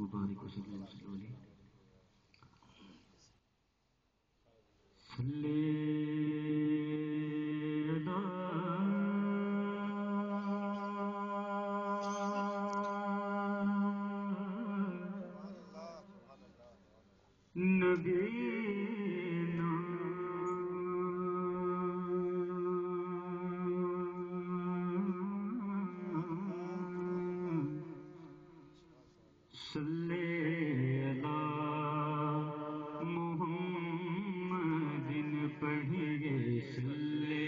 وبارك وسلم عليه نبینا صلی علی محمد پڑھیے صلی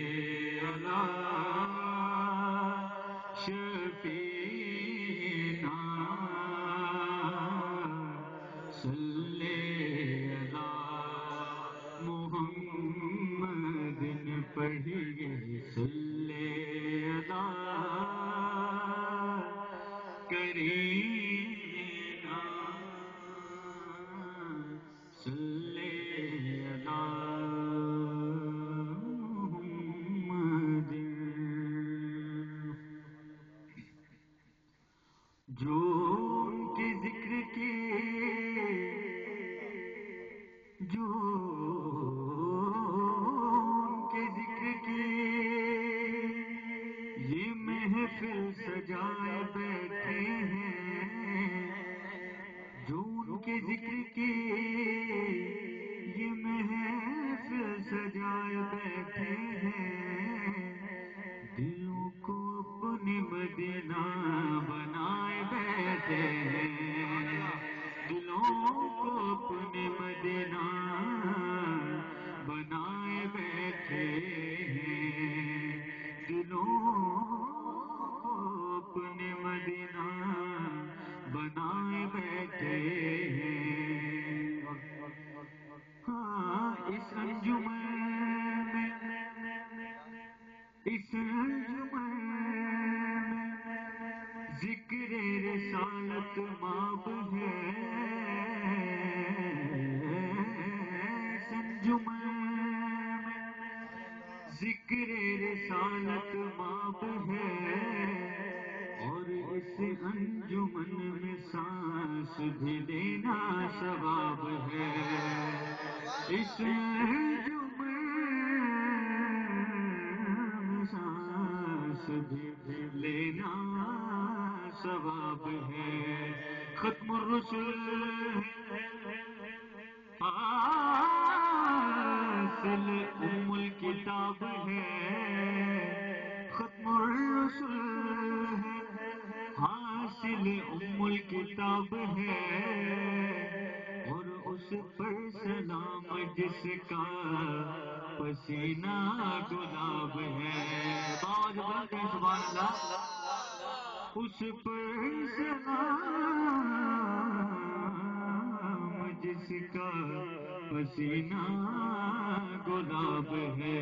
علی شفیعنا صلی علی محمد پڑھیے صلی علی کرینا صلی علی محمد جو ان کے ذکر کے جو ان کے ذکر کی یہ محفل سجائے بیٹھے ہیں جو ان کے ذکر کی یہ محفل سجائے بیٹھے ہیں دلوں کو اپنے مدینہ بنائے بیٹھے ہیں دلوں کو اپنے مدینہ بنائے بیٹھے ہیں دلوں کو اپنے مدینہ بنائے بیٹھے ہیں ہاں اس انجمن ذکر رسالت ماب ہے انجمن ذکر رسالت ماب ہے اور اس انجمن میں سانس بھی لینا ثواب ہے اس انجمن میں سانس بھی لینا ثواب ہے ختم الرسل حاصل ام الکتاب ہے ختم الرسل حاصل ام الکتاب ہے اور اس پر سلام جس کا پسینہ گلاب ہے باوجھ بلند ہے سبحان اللہ اس پر سلام جس کا پسینہ گلاب ہے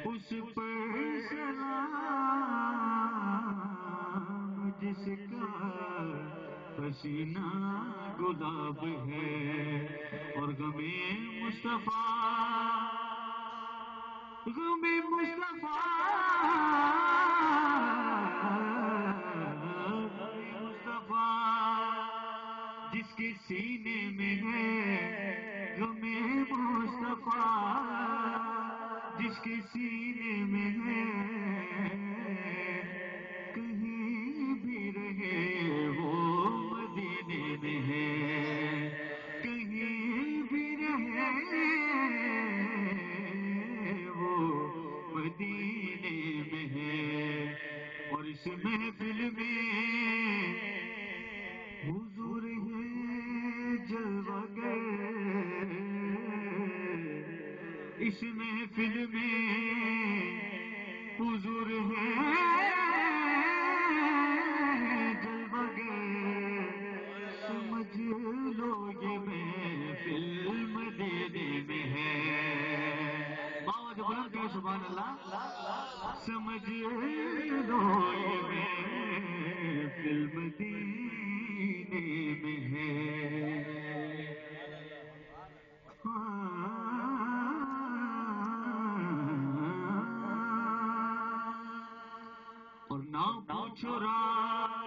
اس پر سلام جس کا پسینہ گلاب ہے اور غم مصطفیٰ جس کے سینے میں ہے غم مصطفیٰ جس کے سینے میں ہے کہیں بھی رہے وہ مدینے میں ہے کہیں بھی رہے وہ مدینے میں ہے اور اس محفل میں حضور ہے جلوہ گر اس محفل میں حضور ہے جلوہ گر سمجھ لو یہ محفل مدینے میں ہے باوجھ بلند ہے سبحان اللہ سمجھ لو یہ محفل مدینے میں ہے اور نہ پوچھو رات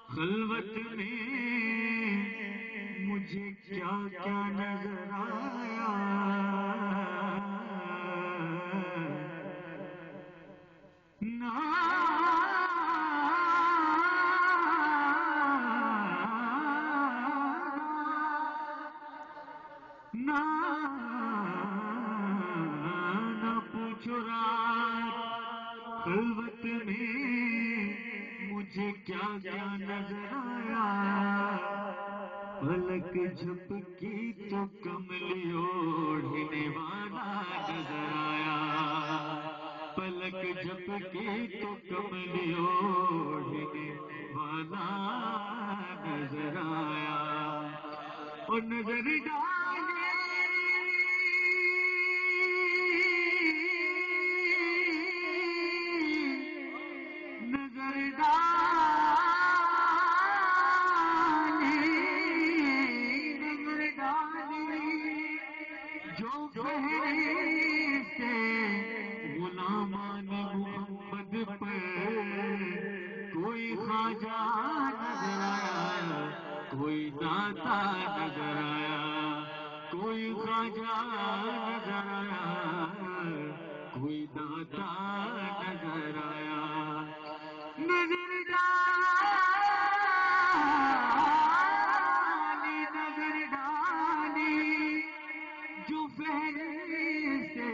خلوت میں مجھے کیا کیا نظر آیا، نہ نہ نہ پوچھو رات خلوت میں مجھے کیا کیا نظر آیا، پلک جھپکی تو کملی اوڑھنے والا نظر آیا، پلک جھپکی تو کملی اوڑھنے والا نظر آیا، اور نظر ڈالے نظر ڈالے نظر ڈالے جو فہرستے غلامان محمد پر، کوئی خواجہ نظر آیا، کوئی داتا نظر آیا، کوئی خواجہ نظر آیا، کوئی داتا نظر آیا، نظر ڈالی نظر ڈالی جو فہرستے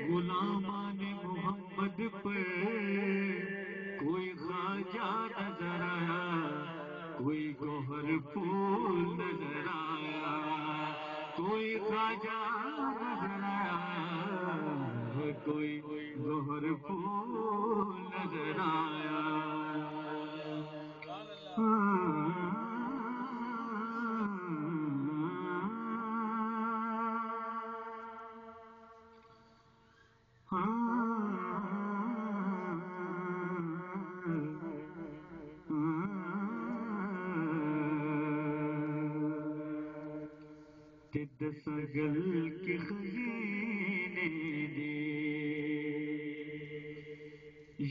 غلامان محمد پر، کوئی خواجہ نظر آیا، کوئی گوہر پھول نظر آیا، کوئی خواجہ نظر آیا، کوئی گوہر پھول نظر آیا، دسگل کے خزینے دے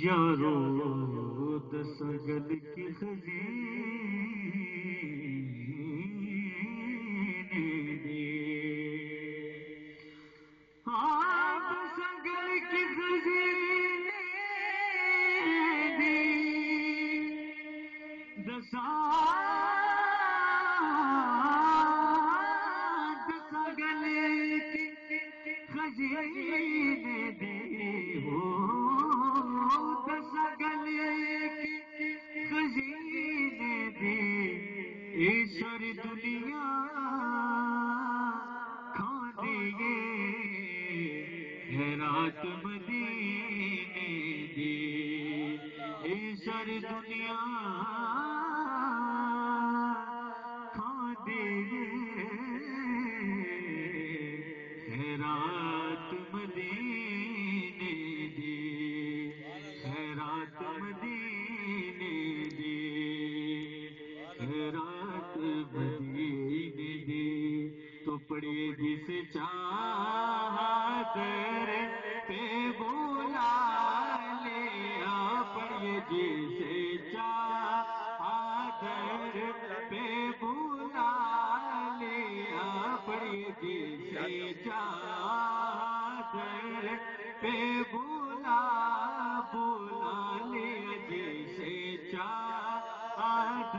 یارو، دسگل کے خزینے دے، دسگل کے خزینے دے، دسگل کی خزینے دے، ہو دسگل کی خزینے دے، اے ساری دنیا کھا دیے خیرات مدینے دے، اے ساری دنیا کھا دیے خیرات مدینے دے، خیرات مدینے دے، خیرات مدینے دے، تو پڑھیے جس چاہت پہ بولا لیا، پڑھیے جسے چاہت پہ بولا لیا، پڑھیے جسے چاہت پہ بولا لیا، جسے چاہت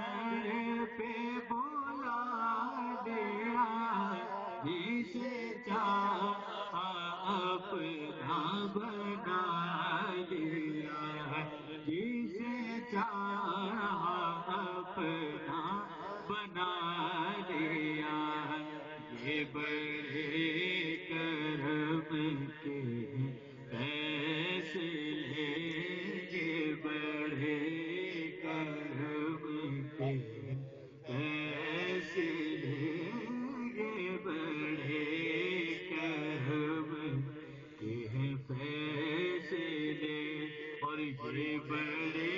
پہ بولا لیا، جسے چاہ اپنا بنا لیا، جسے چاہ اپنا بنا لیا، یہ بڑے کرم کے فیصلے، یہ بڑے کرم کے فیصلے، یہ بڑے کرم کے فیصلے، اور یہ بڑے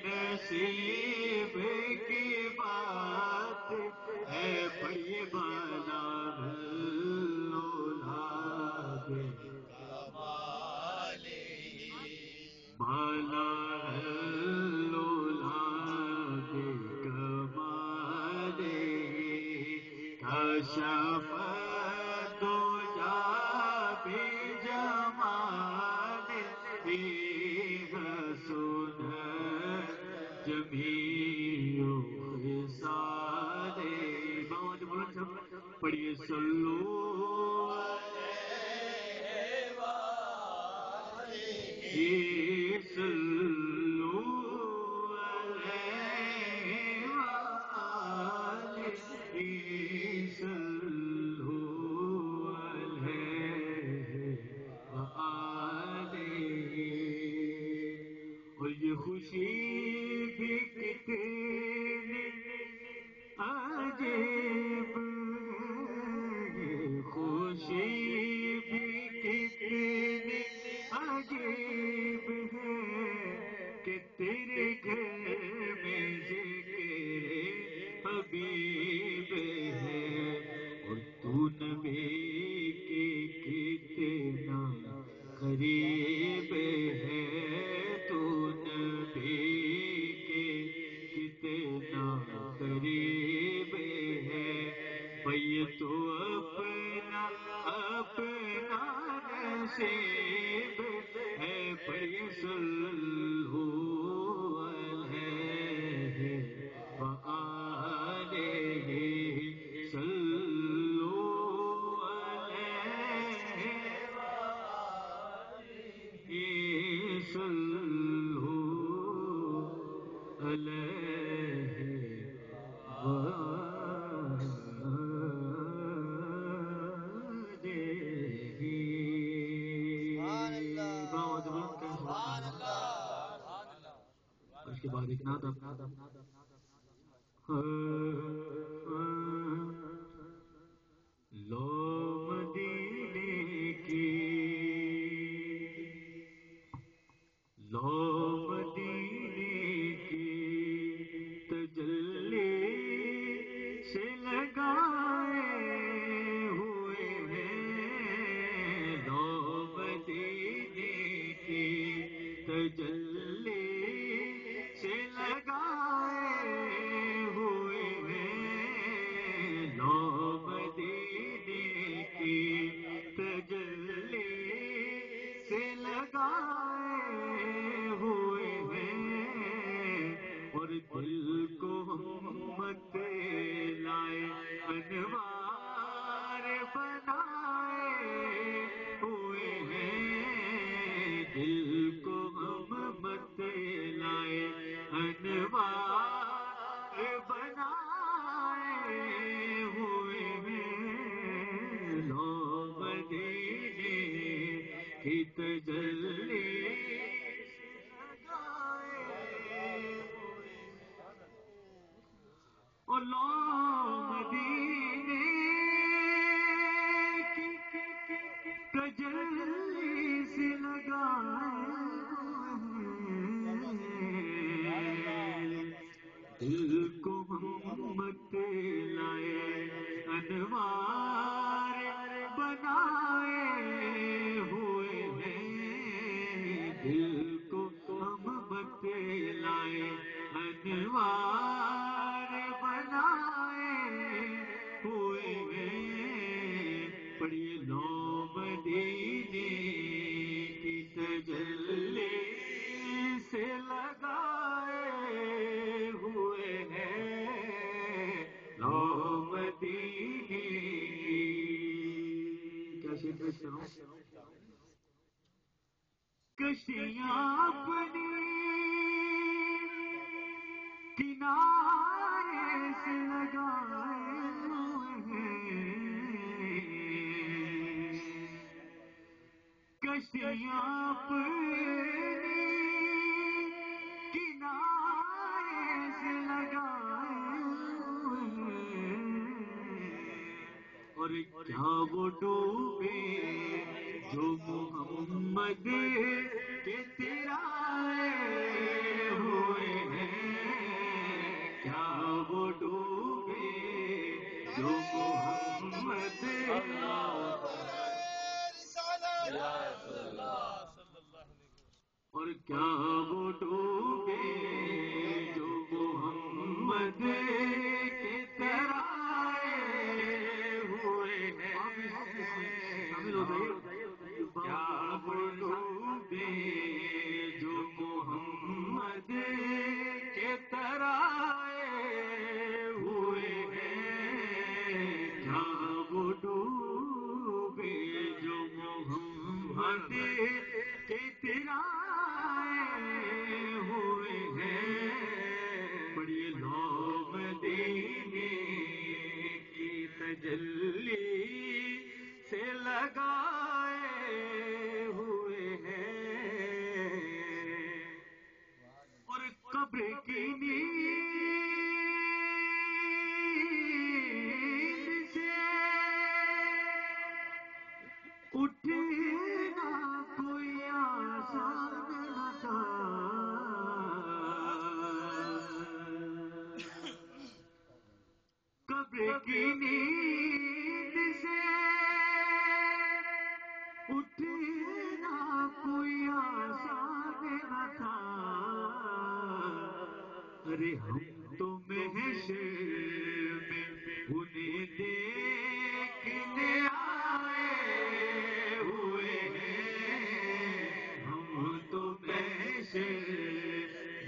نصیب کی بات ہے، پڑھیے بالا اولاد بالا اولاد کشف دو جا بھی جمال حسن جمیع خصال بہت بلند سب پڑھیے صلو صلو علیہ وآلہ صلو علیہ وآلہ اور یہ خوشی بھی کتنی عجیب ہے یہ خوشی بھی کتنی عجیب ہے کہ تیرے گھر میں ذکر حبیب ہے اور تو نبی کے کتنا قریب ہے تو نبی کے کتنا قریب ہے بھئی تو اپنا اپنا نصیب ہے بھئی صلو علیہ وآلہ صلو علیہ صلو علیہ اس کے بعد ایک نعت لو مدینے کی لو مدینے کی تجلی سے لگائے ہوئے ہیں لو مدینے کی تجلی سے لگائے ہوئے ہیں لو مدینے کی تجلی سے لگائے ہوئے ہیں اور دل کو ہمت لائے انوار بنائے ہوئے ہیں دل کو ہمت لائے انوار بنائے ہوئے ہیں لو مدینے کی تجلی اور لو مدینے کی تجلی سے لگائے دل کو ہمت لائے انوار بنائے ہوئے ہیں دل کو ہمت لائے انوار بنائے ہوئے ہیں پڑھیے لو مدینے کی تجلی سے لگائے ہوئے ہیں لو مدینے کیا شیر پیش کروں کشتیاں اپنی کنارے سے لگائے ہوئے ہیں کشتیاں اپنی کنارے سے لگائے ہوئے ہیں اور کیا وہ ڈوبے جو محمد کے ترائے ہوئے ہیں کیا وہ ڈوبے جو محمد اور کیا وہ ڈوبے جو محمد کے ترائے قبر کی نیند سے اٹھنا کوئی آسان نہ تھا، قبر کی نیند سے اٹھنا کوئی آسان نہ تھا، ارے ہم تو محشر میں انہیں دیکھنے آئے ہوئے ہیں، ہم تو محشر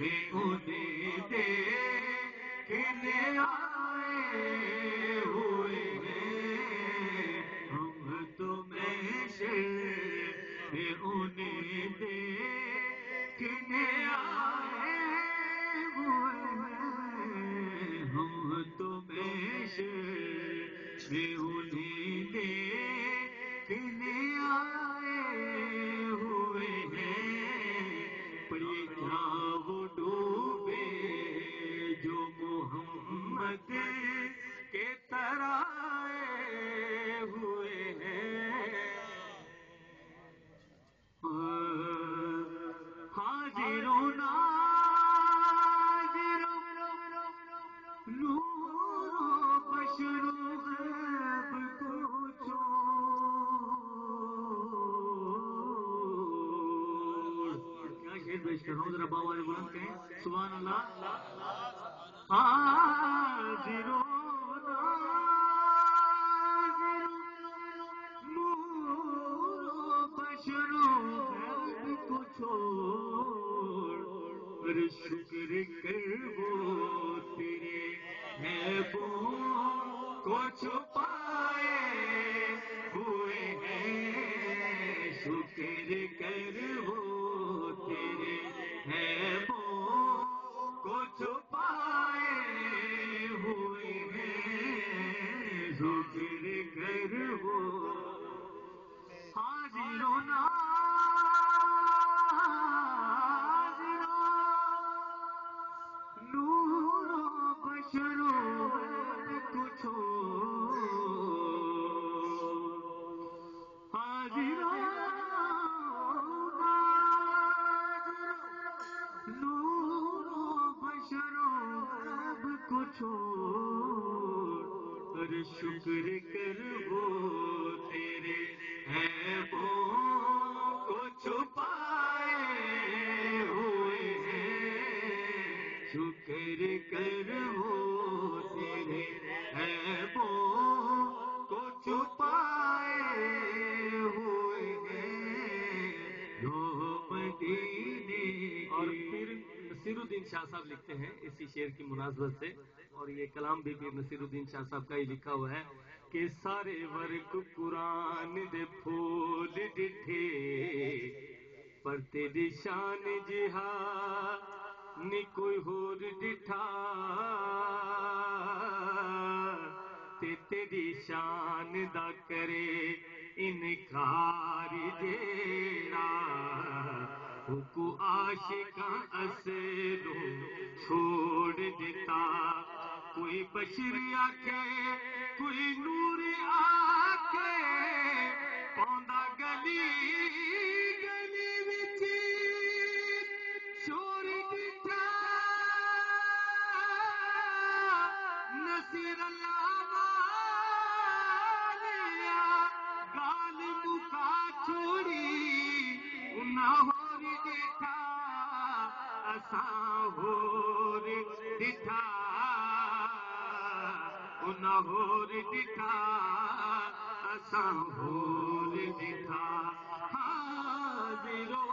میں انہیں دیکھنے آئے ہوئے ہیں، ہم تو محشر میں انہیں دیکھنے آئے ہوئے ہیں، ہم تو محشر میں انہیں دیکھنے آئے ہوئے ہیں، پڑھیے کیا وہ ڈوبے جو محمد کے طرح آئے ہوئے ہیں، حاضروں ناظروں نور و بشر و غیب کو چھوڑ، کیا شعر پیش کر رہا ہوں، ذرا باوا بلند کہیں سبحان اللہ۔ حاضروں ناظروں نور و بشر و غیب کو چھوڑ، اور شکر کر وہ تیرے عیبوں کو چھپائے ہوئے ہیں، شکر کر وہ تیرے عیبوں کو چھپائے ہوئے ہیں، شکر کر وہ حاضروں ناظروں نور و بشر و غیب کو چھوڑ، حاضروں ناظروں نور و بشر و غیب کو چھوڑ، اور شکر کر وہ تیرے عیبوں کو چھپائے ہوئے ہیں، شکر کر وہ تیرے عیبوں کو چھپائے ہوئے ہیں، جو مدینے۔ اور پھر نصیر الدین شاہ صاحب لکھتے ہیں اسی شعر کی مناسبت سے، اور یہ کلام بھی پھر نصیر الدین شاہ صاحب کا ہی لکھا ہوا ہے کہ سارے ورک قرآن دے پھول ڈٹھے، پر تیری شان جہا نی کوئی ہور ڈٹھا، تے تیری شان دا کرے انکار جیڑا، کو عاشقاں اسلوں چھوڑ دیتا، کوئی بشر آکھے کوئی نور آکھے، پوندا گلی گلی وچ شور ڈٹھا، نصیر اللہ والیا گال مکا چھوڑی، انہاں ہور ڈٹھا اساں ہور ڈٹھا، انہاں ہور ڈٹھا اساں ہور ڈٹھا، حاضروں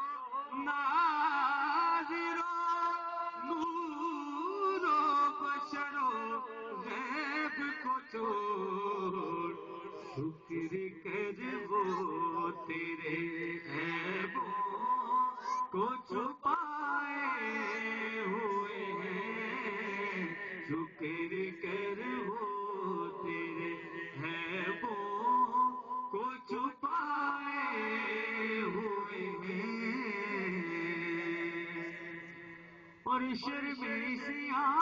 ناظروں نور و بشر و غیب کو چھوڑ، شکر کر وہ تیرے عیبوں کو چھپائے ہوئے ہیں، شکر کر وہ تیرے عیبوں کو چھپائے ہوئے ہیں۔ اور شرم سیاہ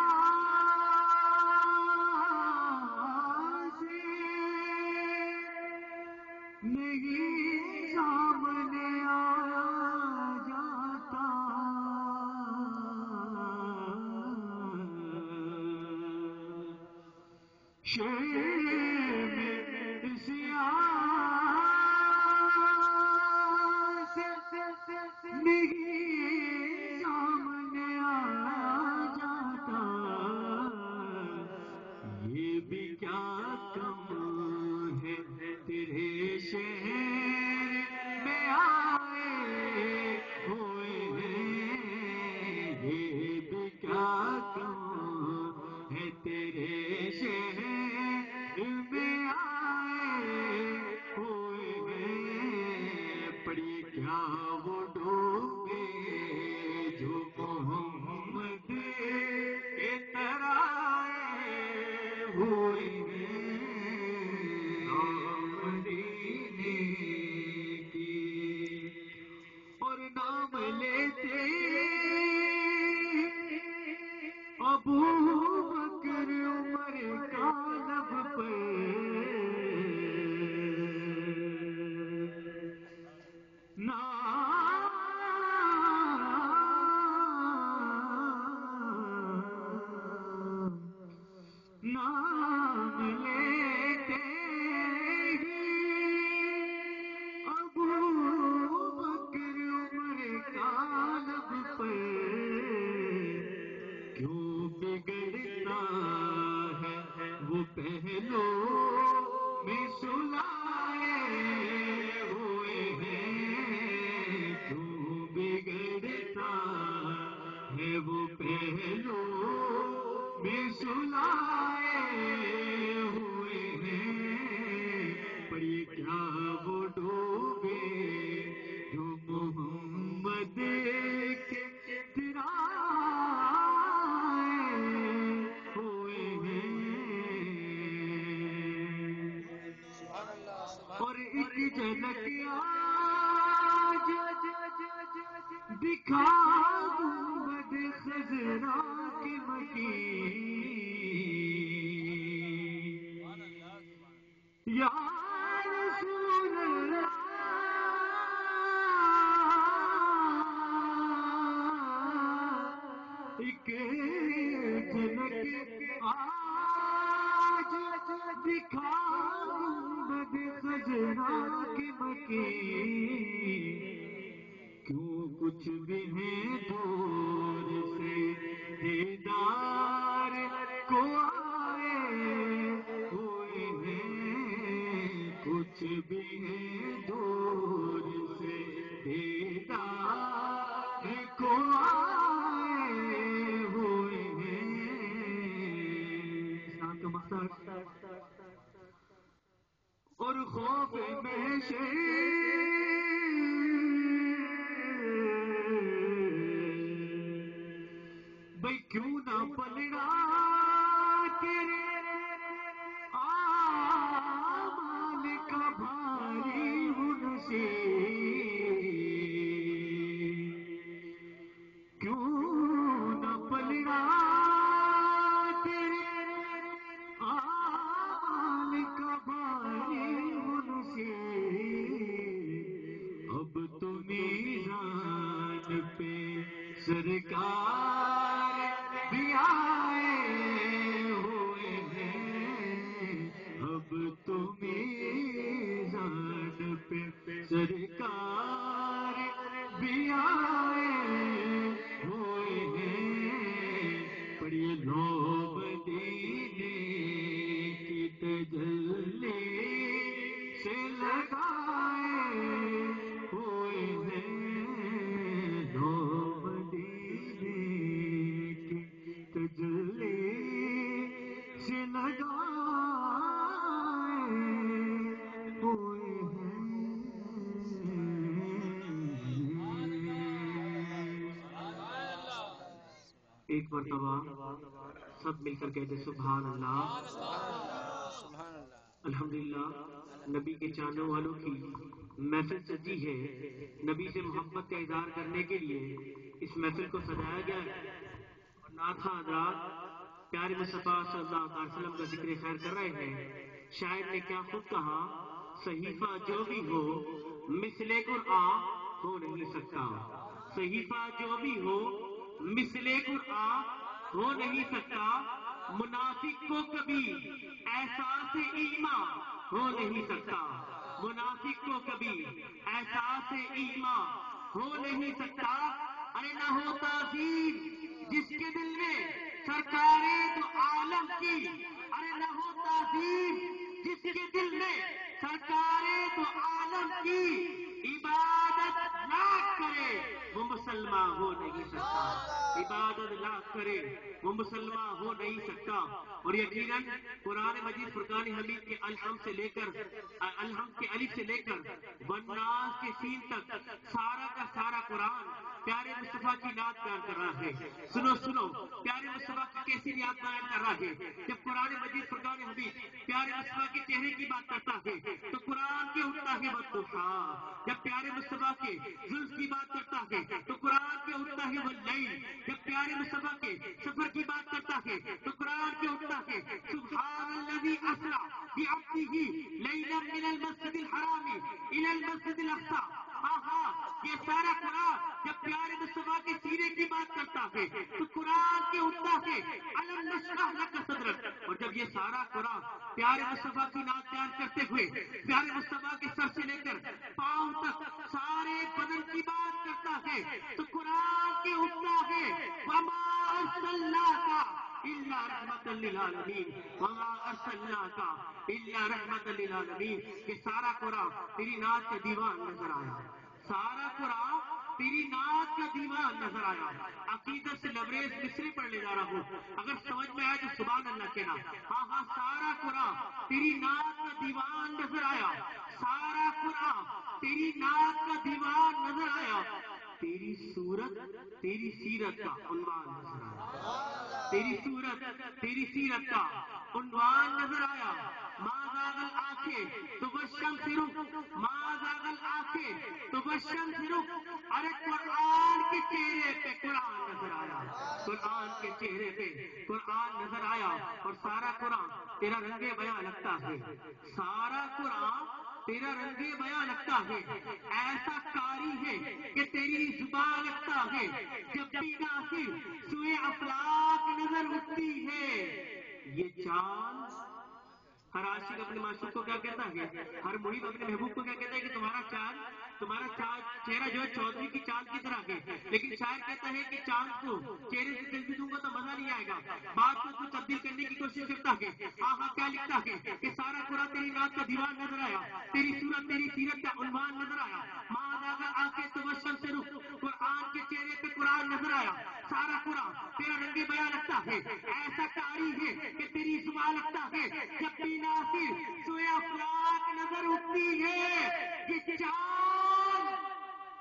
سے نہیں سامنے آ جاتا، شرم سیاہ سے نہیں سامنے آ جاتا، یہ بھی کیا کم ہے تیرے شہر میں آئے ہوئے ہیں، یہ بھی کیا کم ہے تیرے شہر میں آئے ہوئے ہیں، پڑھیے کیا وہ ڈوبے جو محمد کے طرح آئے ہوئے ہیں، نام مدینے کی اور نام لیتے ابو بکر عمر کا لب پر نام لیتے ہی ابو بکر عمر کا لب پر کیوں بگڑتا ہے وہ پہلو میں سلائے ہوئے ہیں، کیوں بگڑتا ہے وہ پہلو میں سلائے ہوئے ہیں، پر یہ کیا وہ ڈوبے جو محمد کے طرح ہوئے ہیں، اور ایک جھلک آج دکھا گنبد خضرا کی مکین، یا رسول اللہ ایک جھلک آج دکھا گنبد خضرا کی مکین، کیوں کچھ بھی ہے دور سے دیدار کو آئے ہوئے ہیں، کچھ بھی ہے دور سے دیدار کو آئے ہوئے ہیں، ساتھ مقصد اور خوف محشر بھئی کیوں نہ پلڑا تیرے آمال کا بھاری منشی، کیوں نہ پلڑا تیرے آمال کا بھاری منشی، اب تو میزان پہ سرکار بھی آئے ہوئے ہیں، اب تو میزان پہ سرکار بھی آئے ہوئے ہیں، پڑھیے لو مدینے کی تجلی سے لگائے ہوئے ہیں، لو مدینے کی تجلی سے لگائے ہوئے ہیں۔ ایک مرتبہ سب مل کر کہتے سبحان اللہ، الحمدللہ۔ نبی کے چاہنے والوں کی محفل سجی ہے، نبی سے محبت کا اظہار کرنے کے لیے اس محفل کو سجایا گیا ہے۔ ناتھا حضرات پیارے مصطفیٰ صلی اللہ علیہ وسلم کا ذکر خیر کر رہے ہیں. شاعر نے کیا خوب کہا، صحیفہ جو بھی ہو مثل قرآن ہو نہیں سکتا. صحیفہ جو بھی ہو مثل قرآن ہو نہیں سکتا. منافق کو کبھی احساس ایمان ہو نہیں سکتا. منافق کو کبھی احساس ایمان ہو نہیں سکتا. ارے نہ ہو تعظیم جس کے دل میں سرکار دو عالم کی. ارے نہ ہو تعظیم جس کے دل میں سرکار دو عالم کی. عبادت لاکھ کرے وہ مسلمان ہو نہیں سکتا. عبادت لاکھ کرے وہ مسلمان ہو نہیں سکتا. اور یقیناً قرآن مجید فرقان حمید کے الحمد سے لے کر الحمد کے الف سے لے کر والناس کے سین تک سارا کا سارا قرآن پیارے مصطفیٰ کی نعت بیان کر رہا ہے. سنو سنو پیارے مصطفیٰ کی کیسی نعت بیان کر رہا ہے. جب قرآن مجید فرقان حمید پیارے مصطفیٰ کے چہرے کی بات کرتا ہے تو قرآن کے اٹھتا ہے والضحیٰ. جب پیارے مصطفیٰ کے زلف کی بات کرتا ہے تو قرآن کے اٹھتا ہے واللیل. جب پیارے مصطفیٰ کے سفر کی بات کرتا ہے تو قرآن کے اٹھتا ہے سبحان الذی اسریٰ بعبدہ لیلا من المسجد الحرام الی المسجد الاقصی. یہ سارا قرآن جب پیارے مصطفیٰ کے سینے کی بات کرتا ہے تو قرآن کے اٹھتا ہے الم نشرح لک صدرک. اور جب یہ سارا قرآن پیارے مصطفیٰ کی نعت بیان کرتے ہوئے پیارے مصطفیٰ کے سر سے لے کر پاؤں تک سارے بدن کی بات کرتا ہے تو قرآن کے اٹھتا ہے وما ارسلناک الا رحمۃ للعالمین. وما ارسلناک الا رحمۃ للعالمین. کہ سارا قرآن تیری نعت کا دیوان نظر آیا. سارا قرآن تیری نعت کا دیوان نظر آیا. عقیدت سے لبریز مصری پڑھ لے جا رہا ہوں، اگر سمجھ میں آئے تو سبحان اللہ کہنا. ہاں سارا قرآن تیری نعت کا دیوان نظر آیا. سارا قرآن تیری نعت کا دیوان نظر آیا. تیری صورت تیری سیرت کا عنوان نظر آیا. تیری صورت تیری سیرت کا عنوان نظر آیا. ماں زاغل آنکھیں تو بشم سے رخ. ماں زاغل آنکھیں تو بشم سے رخ. ارے قرآن کے چہرے پہ قرآن نظر آیا. قرآن کے چہرے پہ قرآن نظر آیا. اور سارا قرآن تیرا رنگ بیاں لگتا ہے. سارا قرآن تیرا رنگ بیاں لگتا ہے. ایسا کاری ہے کہ تیری زبان لگتا ہے. جب بھی ناصر سوئے افلاک نظر اٹھتی ہے. یہ چاند ہر عاشق اپنے معشوق کو کیا کہتا ہے، ہر محب اپنے محبوب کو کیا کہتا ہے کہ تمہارا چاند چہرہ جو ہے چودھری کی چاند کی طرح ہے. لیکن شاعر کہتا ہے کہ چاند کو چہرے سے دل بھی دوں گا تو مزہ نہیں آئے گا. بات کو کچھ تبدیل کرنے کی کوشش کرتا ہے. کیا لکھتا ہے کہ سارا قرآن تیری نعت کا دیوان نظر آیا. تیری صورت تیری سیرت کا عنوان نظر آیا. ماں اگر آنکھیں تو بشم سے رخ. قرآن کے چہرے پہ قرآن نظر آیا. سارا قرآن تیرا رنگ بیاں لگتا ہے. ایسا کاری ہے کہ تیری زبان لگتا ہے. جب بھی ناصر سوئے افلاک نظر اٹھتی ہے. یہ چاند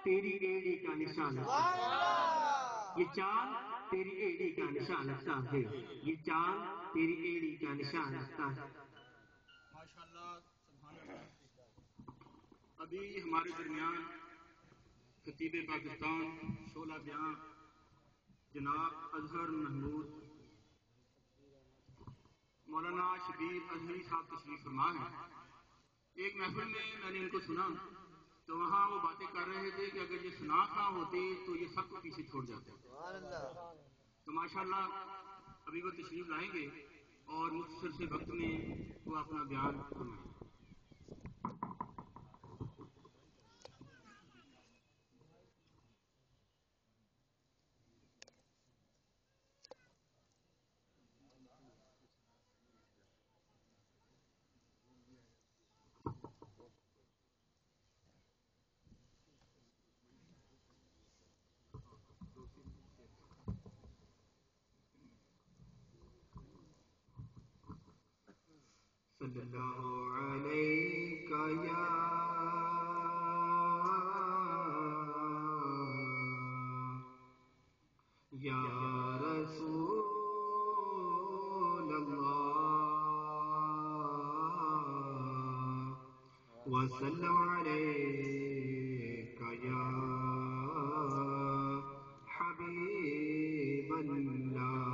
تیری ایڑی کا نشان لگتا ہے. یہ چاند تیری ایڑی کا نشان لگتا ہے. یہ چاند تیری ایڑی کا نشان لگتا ہے. ماشاءاللہ سبحان اللہ. ابھی ہمارے درمیان خطیب پاکستان شعلہ بیان جناب اظہر محمود مولانا شبیر اظہری صاحب تشریف فرما ہیں. ایک محفل میں نے ان کو سنا تو وہاں وہ باتیں کر رہے تھے کہ اگر یہ سنا خواہ ہوتے تو یہ سب کو پیچھے چھوڑ جاتے. تو ماشاءاللہ ابھی وہ تشریف لائیں گے اور مختصر سے وقت میں وہ اپنا بیان فرمائیں. صلی اللہ علیہ یا رسول اللہ وسلم علیک یا حبیب اللہ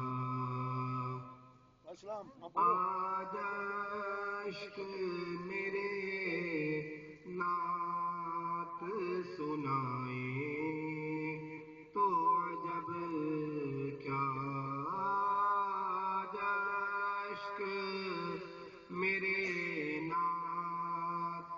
آج اشک میرے نعت سنائے تو عجب کیا، آج اشک میرے نعت